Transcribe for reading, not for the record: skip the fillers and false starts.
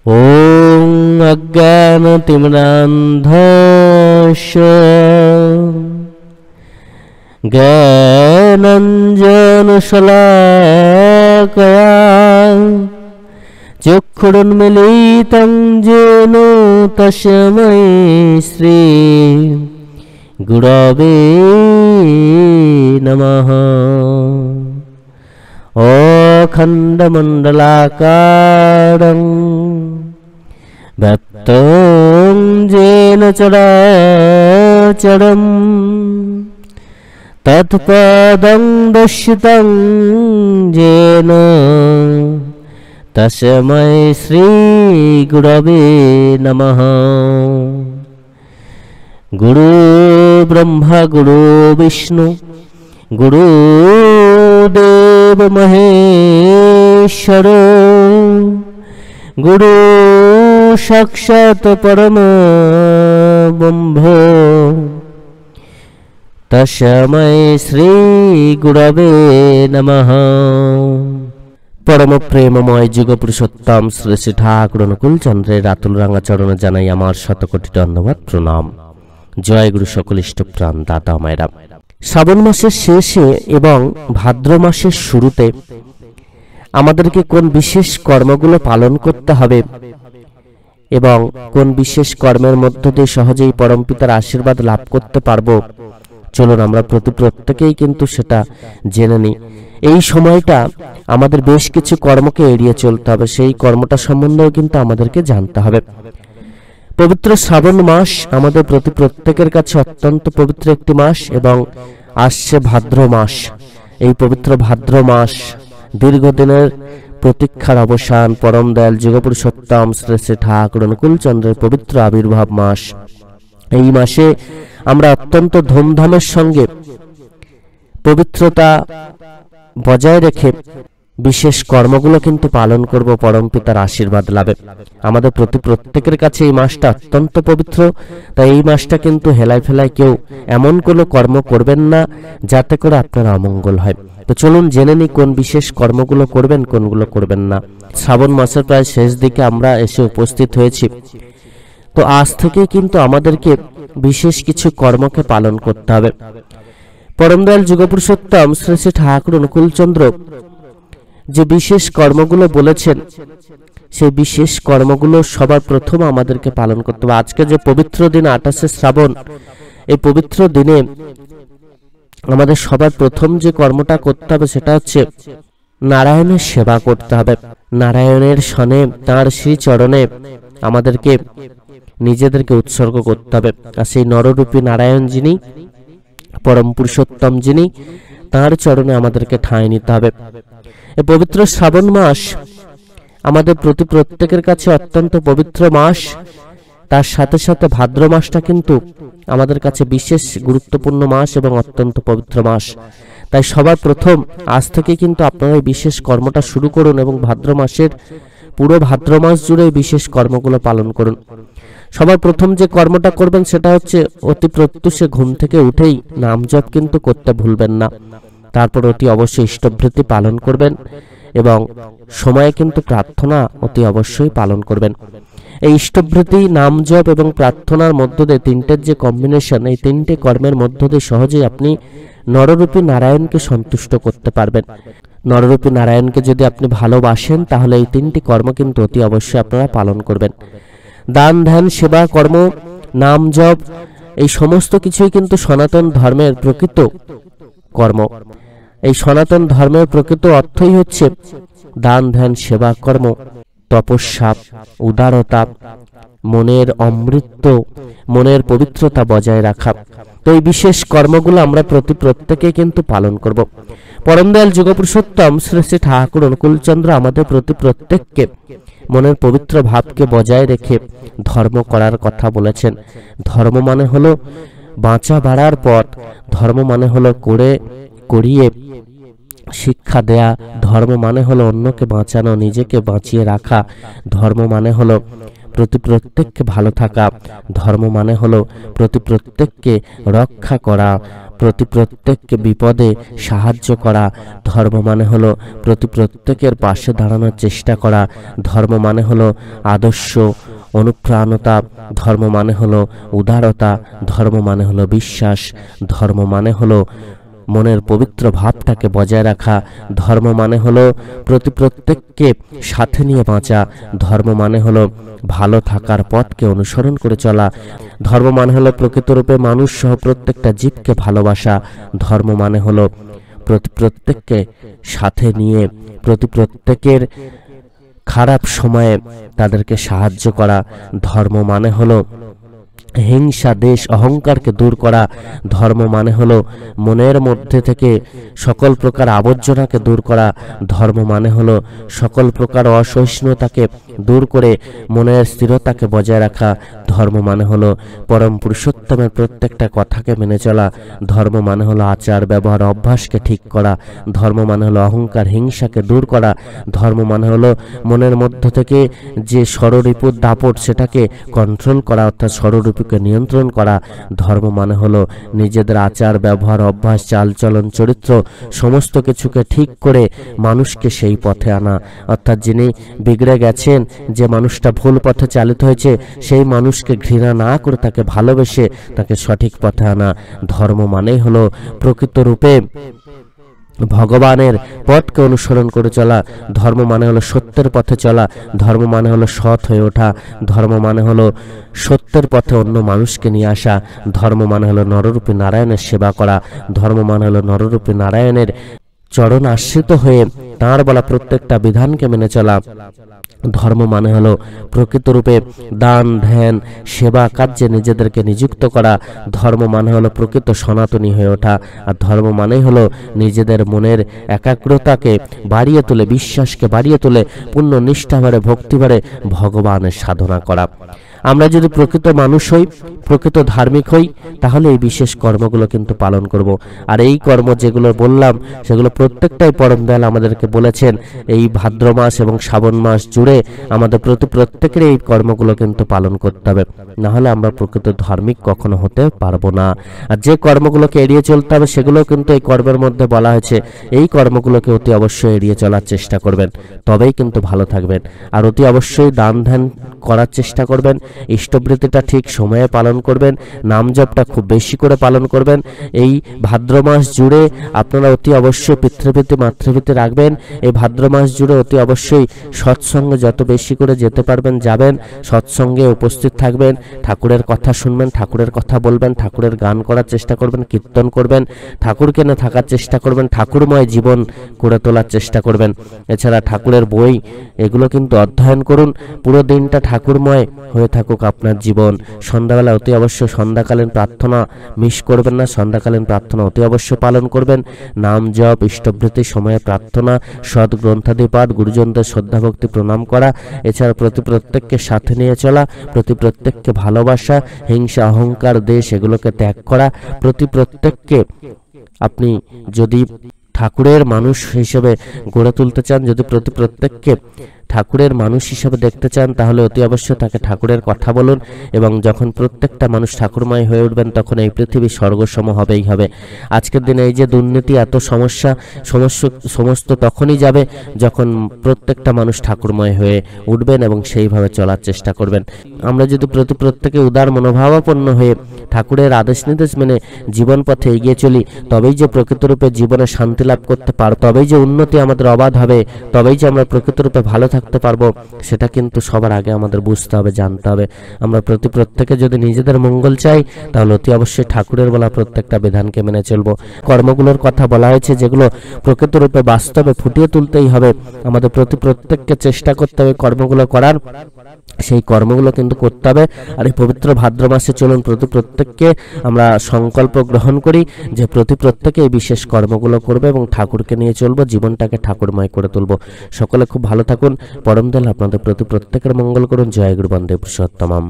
ॐ अज्ञानतिमिरान्धस्य ज्ञानाञ्जनशलाकया चक्षुरुन्मीलितं येन तस्मै श्री गुरवे नमः। अखण्डमण्डलाकारं व्याप्तं येन चराचरं तत्पदं दर्शितं येन तस्मै श्री गुरवे नमः। गुरु ब्रह्मा गुरु विष्णु गुरुदेव महेश्वर गुरु साक्षात् परम ब्रह्म तस्मै श्री गुरवे नमः। परम प्रेममय जुग पुरुषोत्तम श्री श्री ठाकुर अनुकूल चंद्रेर आतुल रांगा चरणे जानाई आमार शतकोटी धन्यवाद प्रणाम। जय गुरु सकल इष्टप्राण दाता मायरा। শ্রাবণ মাসের শেষে এবং ভাদ্র মাসের শুরুতে আমাদেরকে কোন বিশেষ কর্মগুলো পালন করতে হবে এবং কোন বিশেষ কর্মের মধ্য দিয়ে সহজেই পরমপিতার আশীর্বাদ লাভ করতে পারবো, চলুন আমরা প্রত্যেকেই কিন্তু সেটা জেনে নিই। এই সময়টা আমাদের বেশ কিছু কর্মকে এড়িয়ে চলতে হবে, সেই কর্মটা সম্বন্ধেও কিন্তু আমাদেরকে জানতে হবে। পবিত্র শ্রাবণ মাস আমাদের প্রত্যেকের কাছে অত্যন্ত পবিত্র একটি মাস এবং আসছে ভাদ্র মাস। এই পবিত্র ভাদ্র মাস দীর্ঘদিনের প্রতীক্ষার অবসান, পরম দয়াল যুগপুরুষোত্তম শ্রী শ্রী ঠাকুর অনুকূল চন্দ্রের পবিত্র আবির্ভাব মাস। এই মাসে আমরা অত্যন্ত ধুমধামের সঙ্গে পবিত্রতা বজায় রেখে বিশেষ কর্মগুলো কিন্তু পালন করব পরম পিতার আশীর্বাদ লাভে। আমাদের প্রত্যেকের কাছে এই মাসটা অত্যন্ত পবিত্র, তাই এই মাসটা কিন্তু হেলায় ফেলায় কেউ এমন কোনো কর্ম করবেন না যাতে করে আপনার অমঙ্গল হয়। তো চলুন জেনে নিই কোন বিশেষ কর্মগুলো করবেন, কোনগুলো করবেন না। শ্রাবণ মাসের প্রায় শেষ দিকে আমরা এসে উপস্থিত হয়েছি। তো আজ থেকেই কিন্তু আমাদেরকে বিশেষ কিছু কর্মকে পালন করতে হবে। পরম দয়াল যুগপুরুষোত্তম শ্রী শ্রী ঠাকুর অনুকূল চন্দ্র যে বিশেষ কর্মগুলো বলেছেন, সেই বিশেষ কর্মগুলো সবার প্রথম আমাদেরকে পালন করতে হবে। আজকে যে পবিত্র দিন 28শে শ্রাবণ, এই পবিত্র দিনে আমাদের সবার প্রথম যে কর্মটা করতে হবে সেটা হচ্ছে নারায়ণের সেবা করতে হবে। নারায়ণের সনে তাঁর শ্রী চরণে আমাদেরকে নিজেদেরকে উৎসর্গ করতে হবে। আর সেই নররূপী নারায়ণ যিনি, পরম পুরুষোত্তম যিনি, তাঁর চরণে আমাদেরকে ঠাঁই নিতে হবে। এই পবিত্র শ্রাবণ মাস আমাদের প্রত্যেকের কাছে অত্যন্ত পবিত্র মাস। তার সাথে সাথে ভাদ্র মাসটা কিন্তু আমাদের কাছে বিশেষ গুরুত্বপূর্ণ মাস এবং অত্যন্ত পবিত্র মাস। তাই সবার প্রথম আজ থেকে কিন্তু আপনারা এই বিশেষ কর্মটা শুরু করুন এবং ভাদ্র মাসের পুরো ভাদ্র মাস জুড়ে বিশেষ কর্মগুলো পালন করুন। সবার প্রথম যে কর্মটা করবেন সেটা হচ্ছে অতি প্রত্যুষে ঘুম থেকে উঠেই নাম জপ কিন্তু করতে ভুলবেন না। তারপর অতি অবশ্যই ইষ্টভৃতি পালন করবেন এবং সময়ে কিন্তু প্রার্থনা অতি অবশ্যই পালন করবেন। এই ইষ্টভৃতি, নাম জপ এবং প্রার্থনার মধ্য দিয়ে তিনটের যে কম্বিনেশন, এই তিনটে কর্মের মধ্য দিয়ে সহজেই আপনি নররূপী নারায়ণকে সন্তুষ্ট করতে পারবেন। নররূপী নারায়ণকে যদি আপনি ভালোবাসেন তাহলে এই তিনটি কর্ম কিন্তু অতি অবশ্যই আপনারা পালন করবেন। দান, ধ্যান, সেবা, কর্ম, নাম জপ এই সমস্ত কিছুই কিন্তু সনাতন ধর্মের প্রকৃত কর্ম। এই সনাতন ধর্মের প্রকৃত অর্থই হচ্ছে দান, ধ্যান, সেবা, কর্ম, তপস্যা, উদারতা, মনের অমৃত, মনের পবিত্রতা বজায় রাখা। তো এই বিশেষ কর্মগুলো আমরা প্রত্যেকে কিন্তু পালন করব। পরম দয়াল যুগপুরুষোত্তম শ্রী শ্রী ঠাকুর অনুকূল চন্দ্র আমাদের প্রত্যেককে মনের পবিত্র ভাবকে বজায় রেখে ধর্ম করার কথা বলেছেন। ধর্ম মানে হলো বাঁচা বাড়ার পথ, ধর্ম মানে হলো করিয়ে শিক্ষা দেয়া, ধর্ম মানে হলো অন্যকে বাঁচানো, নিজেকে বাঁচিয়ে রাখা, ধর্ম মানে হলো প্রতি প্রত্যেককে ভালো থাকা, ধর্ম মানে হলো প্রতি প্রত্যেককে রক্ষা করা, প্রতি প্রত্যেককে বিপদে সাহায্য করা, ধর্ম মানে হলো প্রতি প্রত্যেকের পাশে দাঁড়ানোর চেষ্টা করা, ধর্ম মানে হলো আদর্শ অনুপ্রাণতা, ধর্ম মানে হলো উদারতা, ধর্ম মানে হলো বিশ্বাস, ধর্ম মানে হলো মনের পবিত্র ভাবটাকে বজায় রাখা, ধর্ম মানে হলো প্রতি প্রত্যেককে সাথে নিয়ে বাঁচা, ধর্ম মানে হলো ভালো থাকার পথকে অনুসরণ করে চলা, ধর্ম মানে হলো প্রকৃতরূপে মানুষ সহ প্রত্যেকটা জীবকে ভালোবাসা, ধর্ম মানে হলো প্রতি প্রত্যেককে সাথে নিয়ে প্রতি প্রত্যেকের খারাপ সময়ে তাদেরকে সাহায্য করা, ধর্ম মানে হলো হিংসা দেশ অহংকারকে দূর করা, ধর্ম মানে হলো মনের মধ্যে থেকে সকল প্রকার আবর্জনাকে দূর করা, ধর্ম মানে হলো সকল প্রকার অসহিষ্ণুতাকে দূর করে মনের স্থিরতাকে বজায় রাখা, ধর্ম মানে হলো পরম পুরুষোত্তমের প্রত্যেকটা কথাকে মেনে চলা, ধর্ম মানে হলো আচার ব্যবহার অভ্যাসকে ঠিক করা, ধর্ম মানে হলো অহংকার হিংসাকে দূর করা, ধর্ম মানে হলো মনের মধ্য থেকে যে ষড়রিপুর দাপট সেটাকে কন্ট্রোল করা অর্থাৎ ষড়রিপুকে নিয়ন্ত্রণ করা, ধর্ম মানে হলো নিজেদের আচার ব্যবহার অভ্যাস চালচলন চরিত্র সমস্ত কিছুকে ঠিক করে মানুষকে সেই পথে আনা, অর্থাৎ যিনি বিগড়ে গেছেন, যে মানুষটা ভুল পথে চালিত হয়েছে সেই মানুষকে ঘৃণা না করে তাকে ভালোবেসে তাকে সঠিক পথে আনা, ধর্ম মানেই হলো প্রকৃত রূপে ভগবানের পথকে অনুসরণ করে চলা, ধর্ম মানে হলো সত্যের পথে চলা, ধর্ম মানে হলো সৎ হয়ে ওঠা, ধর্ম মানে হলো সত্যের পথে অন্য মানুষকে নিয়ে আসা, ধর্ম মানে হলো নররূপী নারায়ণের সেবা করা, ধর্ম মানে হলো নররূপী নারায়ণের চরণ আশ্রিত হয়ে তাঁর বলা প্রত্যেকটা বিধানকে মেনে চলা, ধর্ম মানে হলো প্রকৃত রূপে দান ধ্যান সেবা কার্যে নিজেদেরকে নিযুক্ত করা, ধর্ম মানে হলো প্রকৃত সনাতনী হয়ে ওঠা, আর ধর্ম মানেই হলো নিজেদের মনের একাগ্রতাকে বাড়িয়ে তোলে, বিশ্বাসকে বাড়িয়ে তোলে, পূর্ণ নিষ্ঠাভরে ভক্তিভরে ভগবানের সাধনা করা। আমরা যদি প্রকৃত মানুষ হই, প্রকৃত ধার্মিক হই, তাহলে এই বিশেষ কর্মগুলো কিন্তু পালন করব। আর এই কর্ম যেগুলো বললাম সেগুলো প্রত্যেকটাই পরম দয়াল আমাদেরকে বলেছেন এই ভাদ্র মাস এবং শ্রাবণ মাস জুড়ে আমাদের প্রত্যেকের এই কর্মগুলো কিন্তু পালন করতে হবে, না হলে আমরা প্রকৃত ধার্মিক কখনো হতে পারবো না। আর যে কর্মগুলোকে এড়িয়ে চলতে হবে সেগুলো কিন্তু এই কর্মের মধ্যে বলা হয়েছে, এই কর্মগুলোকে অতি অবশ্যই এড়িয়ে চলার চেষ্টা করবেন, তবেই কিন্তু ভালো থাকবেন। আর অতি অবশ্যই দান ধ্যান করার চেষ্টা করবেন, ইষ্টবৃত্তিটা ঠিক সময়ে পালন করবেন, নাম জপটা খুব বেশি করে পালন করবেন। এই ভাদ্র মাস জুড়ে আপনারা অতি অবশ্যই পিতৃভীতি মাতৃভীতি রাখবেন। এই ভাদ্র মাস জুড়ে অতি অবশ্যই সৎসঙ্গে যত বেশি করে যেতে পারবেন যাবেন, সৎসঙ্গে উপস্থিত থাকবেন, ঠাকুরের কথা শুনবেন, ঠাকুরের কথা বলবেন, ঠাকুরের গান করার চেষ্টা করবেন, কীর্তন করবেন, ঠাকুরকে না থাকার চেষ্টা করবেন, ঠাকুরময় জীবন করে তোলার চেষ্টা করবেন। এছাড়া ঠাকুরের বই এগুলো কিন্তু অধ্যয়ন করুন, পুরো দিনটা ঠাকুরময় হয়ে থাকুক আপনার জীবন। সন্ধ্যাবেলা অতি অবশ্যই সন্ধ্যাকালীন প্রার্থনা মিস করবেন না, সন্ধ্যাকালীন প্রার্থনা অতি অবশ্যই পালন করবেন। নাম জপ ইষ্টবৃত্তি সময়ে প্রার্থনা সৎ গ্রন্থাদি পাঠ গুরুজনদের শ্রদ্ধা ভক্তি প্রণাম করা, এছাড়া প্রতি প্রত্যেককে সাথে নিয়ে চলা, প্রতি প্রত্যেককে ভালোবাসা, হিংসা অহংকার দেশ এগুলোকে ত্যাগ করা, প্রতি প্রত্যেককে আপনি যদি ঠাকুরের মানুষ হিসেবে গড়ে তুলতে চান, যদি প্রতি প্রত্যেককে ঠাকুরের মানুষ হিসেবে দেখতে চান, তাহলে অতি অবশ্যই তাকে ঠাকুরের কথা বলুন। এবং যখন প্রত্যেকটা মানুষ ঠাকুরময় হয়ে উঠবেন তখন এই পৃথিবী স্বর্গসম হবেই হবে। আজকের দিনে এই যে দুর্নীতি এত সমস্যা সমস্ত তখনই যাবে যখন প্রত্যেকটা মানুষ ঠাকুরময় হয়ে উঠবেন এবং সেইভাবে চলার চেষ্টা করবেন। আমরা যদি প্রত্যেকে উদার মনোভাবাপন্ন হয়ে ঠাকুরের আদেশ নির্দেশ মেনে জীবন পথে এগিয়ে চলি, তবেই যে প্রকৃতরূপে জীবনে শান্তি লাভ করতে পারব, তবেই যে উন্নতি আমাদের অবাধ হবে, তবেই যে আমরা প্রকৃতরূপে ভালো থাকতে পারবো, সেটা কিন্তু সবার আগে আমাদের বুঝতে হবে, জানতে হবে। আমরা প্রত্যেকে যদি নিজেদের মঙ্গল চাই তাহলে অতি অবশ্যই ঠাকুরের বলা প্রত্যেকটা বিধানকে মেনে চলবো। কর্মগুলোর কথা বলা হয়েছে যেগুলো প্রকৃতরূপে বাস্তবে ফুটিয়ে তুলতেই হবে, আমাদের প্রত্যেককে চেষ্টা করতে হবে কর্মগুলো করার, সেই কর্মগুলো কিন্তু করতে হবে। আর এই পবিত্র ভাদ্র মাসে চলুন প্রত্যেককে আমরা সংকল্প গ্রহণ করি যে প্রত্যেকে এই বিশেষ কর্মগুলো করবে এবং ঠাকুরকে নিয়ে চলবো, জীবনটাকে ঠাকুরময় করে তুলবো। সকলে খুব ভালো থাকুন, পরম দয়াল আপনাদের প্রত্যেকের মঙ্গল করুন। জয় গুরু বন্দে পুরুষোত্তমম।